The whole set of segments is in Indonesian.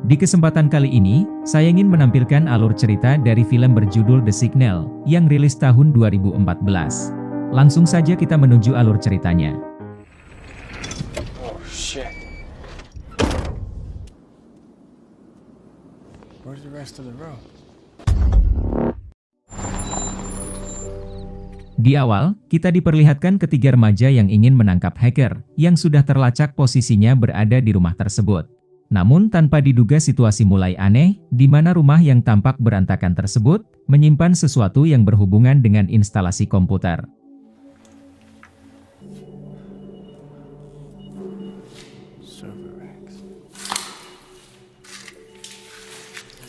Di kesempatan kali ini, saya ingin menampilkan alur cerita dari film berjudul The Signal, yang rilis tahun 2014. Langsung saja kita menuju alur ceritanya. Oh shit. Where's the rest of the road? Di awal, kita diperlihatkan ketiga remaja yang ingin menangkap hacker, yang sudah terlacak posisinya berada di rumah tersebut. Namun tanpa diduga situasi mulai aneh, di mana rumah yang tampak berantakan tersebut, menyimpan sesuatu yang berhubungan dengan instalasi komputer.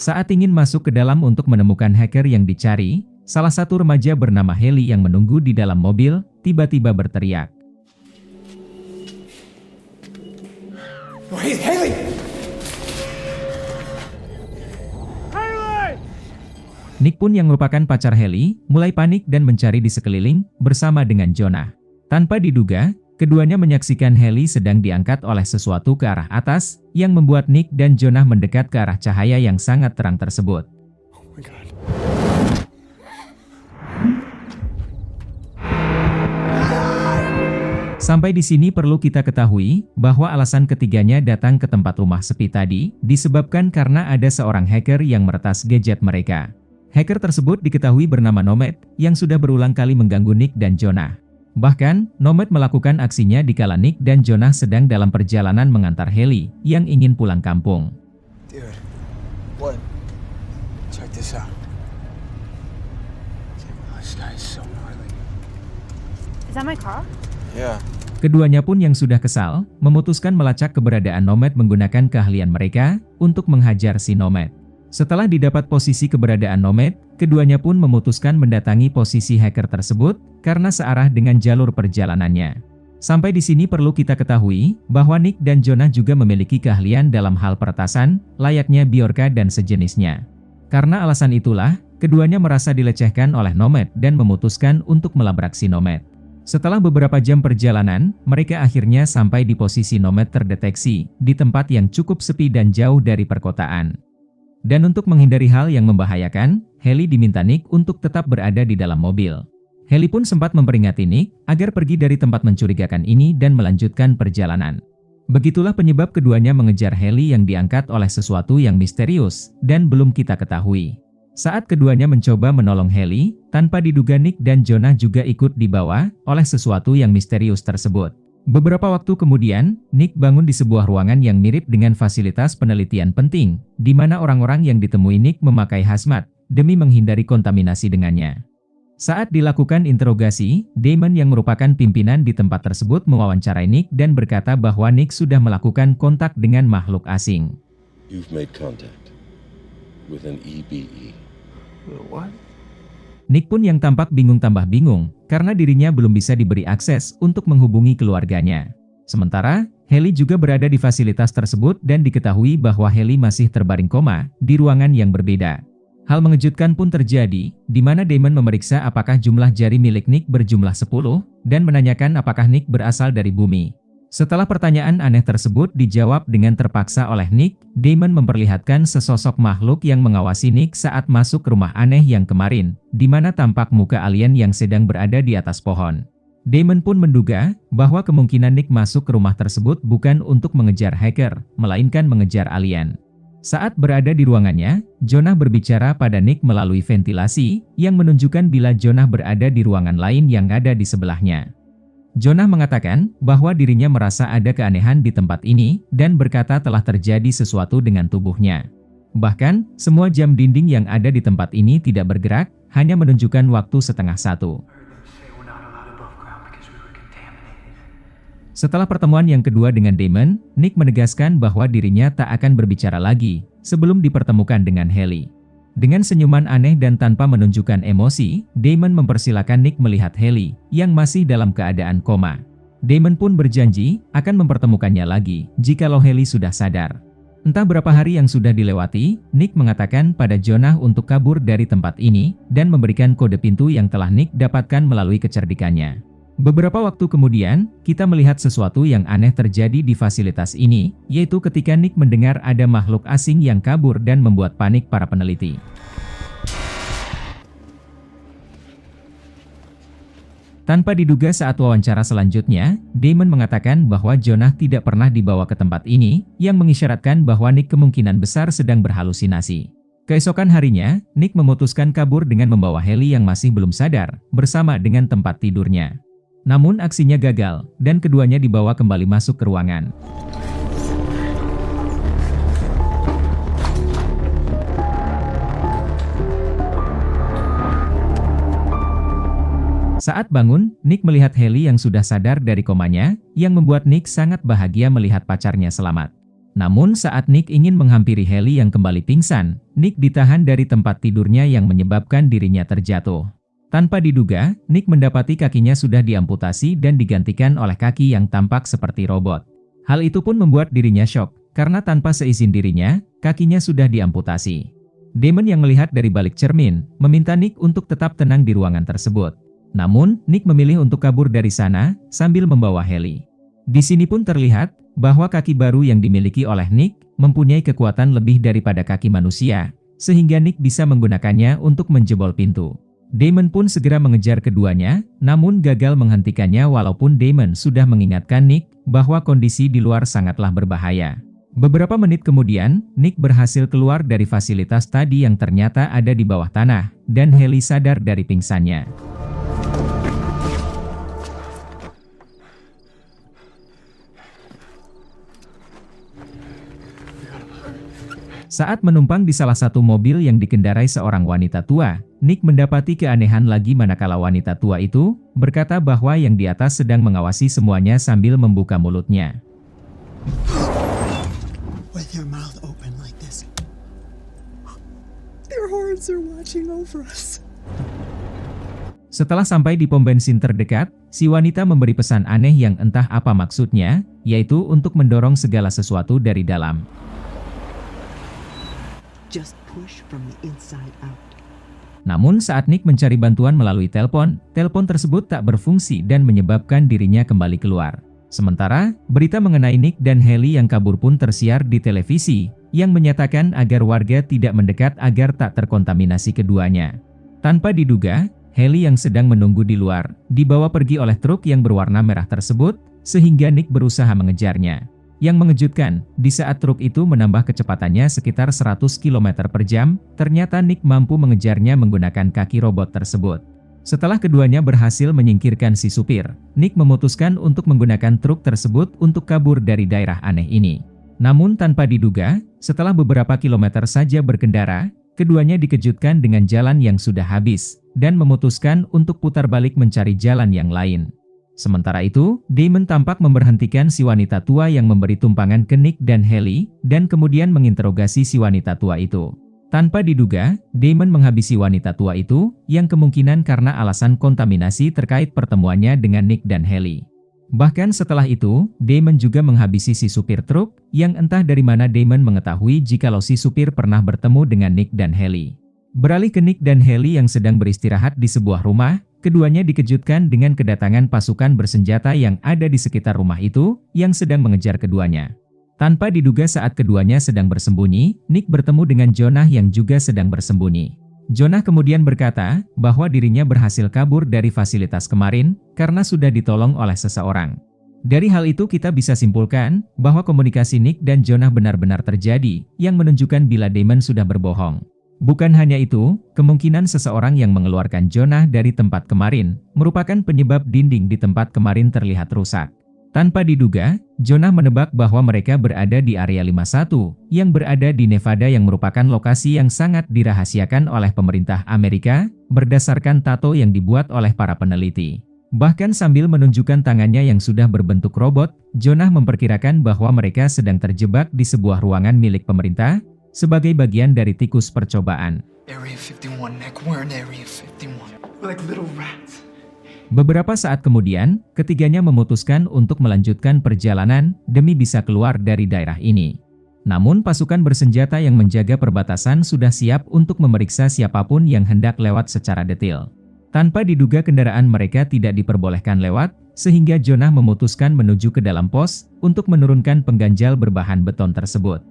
Saat ingin masuk ke dalam untuk menemukan hacker yang dicari, salah satu remaja bernama Haley yang menunggu di dalam mobil, tiba-tiba berteriak. Wait, Haley! Nick pun yang merupakan pacar Haley, mulai panik dan mencari di sekeliling, bersama dengan Jonah. Tanpa diduga, keduanya menyaksikan Haley sedang diangkat oleh sesuatu ke arah atas, yang membuat Nick dan Jonah mendekat ke arah cahaya yang sangat terang tersebut. Oh my God. Sampai di sini perlu kita ketahui, bahwa alasan ketiganya datang ke tempat rumah sepi tadi, disebabkan karena ada seorang hacker yang meretas gadget mereka. Hacker tersebut diketahui bernama Nomad, yang sudah berulang kali mengganggu Nick dan Jonah. Bahkan, Nomad melakukan aksinya dikala Nick dan Jonah sedang dalam perjalanan mengantar Haley, yang ingin pulang kampung. Dude, what? Check this out. This guy is so gnarly. Is that my car? Yeah. Keduanya pun yang sudah kesal, memutuskan melacak keberadaan Nomad menggunakan keahlian mereka, untuk menghajar si Nomad. Setelah didapat posisi keberadaan Nomad, keduanya pun memutuskan mendatangi posisi hacker tersebut, karena searah dengan jalur perjalanannya. Sampai di sini perlu kita ketahui, bahwa Nick dan Jonah juga memiliki keahlian dalam hal peretasan, layaknya Bjorka dan sejenisnya. Karena alasan itulah, keduanya merasa dilecehkan oleh Nomad dan memutuskan untuk melabrak si Nomad. Setelah beberapa jam perjalanan, mereka akhirnya sampai di posisi Nomad terdeteksi, di tempat yang cukup sepi dan jauh dari perkotaan. Dan untuk menghindari hal yang membahayakan, Haley diminta Nick untuk tetap berada di dalam mobil. Haley pun sempat memperingati Nick, agar pergi dari tempat mencurigakan ini dan melanjutkan perjalanan. Begitulah penyebab keduanya mengejar Haley yang diangkat oleh sesuatu yang misterius, dan belum kita ketahui. Saat keduanya mencoba menolong Haley, tanpa diduga Nick dan Jonah juga ikut dibawa oleh sesuatu yang misterius tersebut. Beberapa waktu kemudian, Nick bangun di sebuah ruangan yang mirip dengan fasilitas penelitian penting, di mana orang-orang yang ditemui Nick memakai hazmat, demi menghindari kontaminasi dengannya. Saat dilakukan interogasi, Damon yang merupakan pimpinan di tempat tersebut mewawancarai Nick dan berkata bahwa Nick sudah melakukan kontak dengan makhluk asing. You've made contact with an EBE. What? Nick pun yang tampak bingung tambah bingung, karena dirinya belum bisa diberi akses untuk menghubungi keluarganya. Sementara, Haley juga berada di fasilitas tersebut dan diketahui bahwa Haley masih terbaring koma, di ruangan yang berbeda. Hal mengejutkan pun terjadi, di mana Damon memeriksa apakah jumlah jari milik Nick berjumlah 10, dan menanyakan apakah Nick berasal dari bumi. Setelah pertanyaan aneh tersebut dijawab dengan terpaksa oleh Nick, Damon memperlihatkan sesosok makhluk yang mengawasi Nick saat masuk rumah aneh yang kemarin, di mana tampak muka alien yang sedang berada di atas pohon. Damon pun menduga bahwa kemungkinan Nick masuk ke rumah tersebut bukan untuk mengejar hacker, melainkan mengejar alien. Saat berada di ruangannya, Jonah berbicara pada Nick melalui ventilasi, yang menunjukkan bila Jonah berada di ruangan lain yang ada di sebelahnya. Jonah mengatakan bahwa dirinya merasa ada keanehan di tempat ini, dan berkata telah terjadi sesuatu dengan tubuhnya. Bahkan, semua jam dinding yang ada di tempat ini tidak bergerak, hanya menunjukkan waktu setengah 1. Setelah pertemuan yang kedua dengan Damon, Nick menegaskan bahwa dirinya tak akan berbicara lagi, sebelum dipertemukan dengan Haley. Dengan senyuman aneh dan tanpa menunjukkan emosi, Damon mempersilakan Nick melihat Haley, yang masih dalam keadaan koma. Damon pun berjanji, akan mempertemukannya lagi, jikalau Haley sudah sadar. Entah berapa hari yang sudah dilewati, Nick mengatakan pada Jonah untuk kabur dari tempat ini, dan memberikan kode pintu yang telah Nick dapatkan melalui kecerdikannya. Beberapa waktu kemudian, kita melihat sesuatu yang aneh terjadi di fasilitas ini, yaitu ketika Nick mendengar ada makhluk asing yang kabur dan membuat panik para peneliti. Tanpa diduga saat wawancara selanjutnya, Damon mengatakan bahwa Jonah tidak pernah dibawa ke tempat ini, yang mengisyaratkan bahwa Nick kemungkinan besar sedang berhalusinasi. Keesokan harinya, Nick memutuskan kabur dengan membawa Haley yang masih belum sadar, bersama dengan tempat tidurnya. Namun aksinya gagal, dan keduanya dibawa kembali masuk ke ruangan. Saat bangun, Nick melihat Haley yang sudah sadar dari komanya, yang membuat Nick sangat bahagia melihat pacarnya selamat. Namun saat Nick ingin menghampiri Haley yang kembali pingsan, Nick ditahan dari tempat tidurnya yang menyebabkan dirinya terjatuh. Tanpa diduga, Nick mendapati kakinya sudah diamputasi dan digantikan oleh kaki yang tampak seperti robot. Hal itu pun membuat dirinya syok, karena tanpa seizin dirinya, kakinya sudah diamputasi. Damon yang melihat dari balik cermin, meminta Nick untuk tetap tenang di ruangan tersebut. Namun, Nick memilih untuk kabur dari sana, sambil membawa Haley. Di sini pun terlihat, bahwa kaki baru yang dimiliki oleh Nick, mempunyai kekuatan lebih daripada kaki manusia, sehingga Nick bisa menggunakannya untuk menjebol pintu. Damon pun segera mengejar keduanya, namun gagal menghentikannya walaupun Damon sudah mengingatkan Nick bahwa kondisi di luar sangatlah berbahaya. Beberapa menit kemudian, Nick berhasil keluar dari fasilitas tadi yang ternyata ada di bawah tanah, dan Haley sadar dari pingsannya. Saat menumpang di salah satu mobil yang dikendarai seorang wanita tua, Nick mendapati keanehan lagi manakala wanita tua itu berkata bahwa yang di atas sedang mengawasi semuanya sambil membuka mulutnya. With your mouth open like this. Their horns are watching over us. Setelah sampai di pom bensin terdekat, si wanita memberi pesan aneh yang entah apa maksudnya, yaitu untuk mendorong segala sesuatu dari dalam. Just push from the inside out. Namun saat Nick mencari bantuan melalui telepon tersebut tak berfungsi dan menyebabkan dirinya kembali keluar. Sementara, berita mengenai Nick dan Haley yang kabur pun tersiar di televisi, yang menyatakan agar warga tidak mendekat agar tak terkontaminasi keduanya. Tanpa diduga, Haley yang sedang menunggu di luar, dibawa pergi oleh truk yang berwarna merah tersebut, sehingga Nick berusaha mengejarnya. Yang mengejutkan, di saat truk itu menambah kecepatannya sekitar 100 km per jam, ternyata Nick mampu mengejarnya menggunakan kaki robot tersebut. Setelah keduanya berhasil menyingkirkan si supir, Nick memutuskan untuk menggunakan truk tersebut untuk kabur dari daerah aneh ini. Namun tanpa diduga, setelah beberapa kilometer saja berkendara, keduanya dikejutkan dengan jalan yang sudah habis, dan memutuskan untuk putar balik mencari jalan yang lain. Sementara itu, Damon tampak memberhentikan si wanita tua yang memberi tumpangan ke Nick dan Haley, dan kemudian menginterogasi si wanita tua itu. Tanpa diduga, Damon menghabisi wanita tua itu, yang kemungkinan karena alasan kontaminasi terkait pertemuannya dengan Nick dan Haley. Bahkan setelah itu, Damon juga menghabisi si supir truk, yang entah dari mana Damon mengetahui jikalau si supir pernah bertemu dengan Nick dan Haley. Beralih ke Nick dan Haley yang sedang beristirahat di sebuah rumah, keduanya dikejutkan dengan kedatangan pasukan bersenjata yang ada di sekitar rumah itu, yang sedang mengejar keduanya. Tanpa diduga saat keduanya sedang bersembunyi, Nick bertemu dengan Jonah yang juga sedang bersembunyi. Jonah kemudian berkata bahwa dirinya berhasil kabur dari fasilitas kemarin, karena sudah ditolong oleh seseorang. Dari hal itu kita bisa simpulkan bahwa komunikasi Nick dan Jonah benar-benar terjadi, yang menunjukkan bila Damon sudah berbohong. Bukan hanya itu, kemungkinan seseorang yang mengeluarkan Jonah dari tempat kemarin merupakan penyebab dinding di tempat kemarin terlihat rusak. Tanpa diduga, Jonah menebak bahwa mereka berada di area 51, yang berada di Nevada yang merupakan lokasi yang sangat dirahasiakan oleh pemerintah Amerika, berdasarkan tato yang dibuat oleh para peneliti. Bahkan sambil menunjukkan tangannya yang sudah berbentuk robot, Jonah memperkirakan bahwa mereka sedang terjebak di sebuah ruangan milik pemerintah, sebagai bagian dari tikus percobaan. Area 51, Nick. We're in Area 51. We're like little rats. Beberapa saat kemudian, ketiganya memutuskan untuk melanjutkan perjalanan demi bisa keluar dari daerah ini. Namun pasukan bersenjata yang menjaga perbatasan sudah siap untuk memeriksa siapapun yang hendak lewat secara detail. Tanpa diduga kendaraan mereka tidak diperbolehkan lewat, sehingga Jonah memutuskan menuju ke dalam pos untuk menurunkan pengganjal berbahan beton tersebut.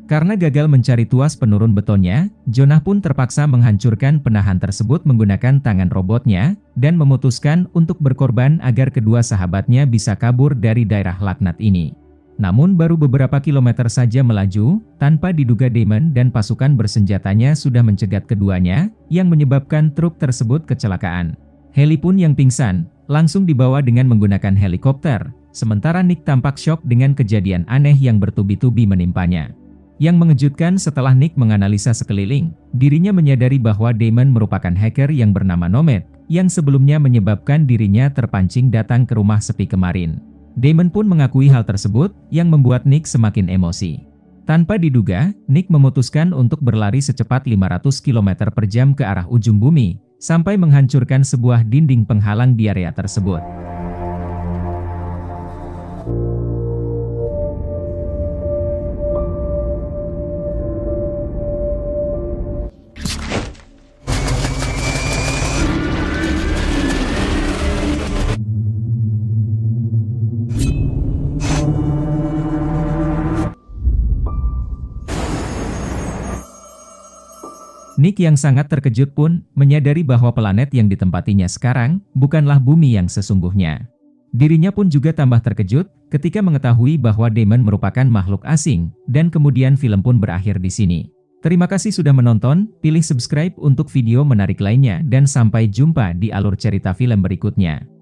Karena gagal mencari tuas penurun betonnya, Jonah pun terpaksa menghancurkan penahan tersebut menggunakan tangan robotnya dan memutuskan untuk berkorban agar kedua sahabatnya bisa kabur dari daerah laknat ini. Namun baru beberapa kilometer saja melaju, tanpa diduga Damon dan pasukan bersenjatanya sudah mencegat keduanya, yang menyebabkan truk tersebut kecelakaan. Heli pun yang pingsan, langsung dibawa dengan menggunakan helikopter, sementara Nick tampak syok dengan kejadian aneh yang bertubi-tubi menimpanya. Yang mengejutkan setelah Nick menganalisa sekeliling, dirinya menyadari bahwa Damon merupakan hacker yang bernama Nomad, yang sebelumnya menyebabkan dirinya terpancing datang ke rumah sepi kemarin. Damon pun mengakui hal tersebut, yang membuat Nick semakin emosi. Tanpa diduga, Nick memutuskan untuk berlari secepat 500 km per jam ke arah ujung bumi, sampai menghancurkan sebuah dinding penghalang di area tersebut. Nick yang sangat terkejut pun menyadari bahwa planet yang ditempatinya sekarang bukanlah bumi yang sesungguhnya. Dirinya pun juga tambah terkejut ketika mengetahui bahwa Damon merupakan makhluk asing, dan kemudian film pun berakhir di sini. Terima kasih sudah menonton, pilih subscribe untuk video menarik lainnya dan sampai jumpa di alur cerita film berikutnya.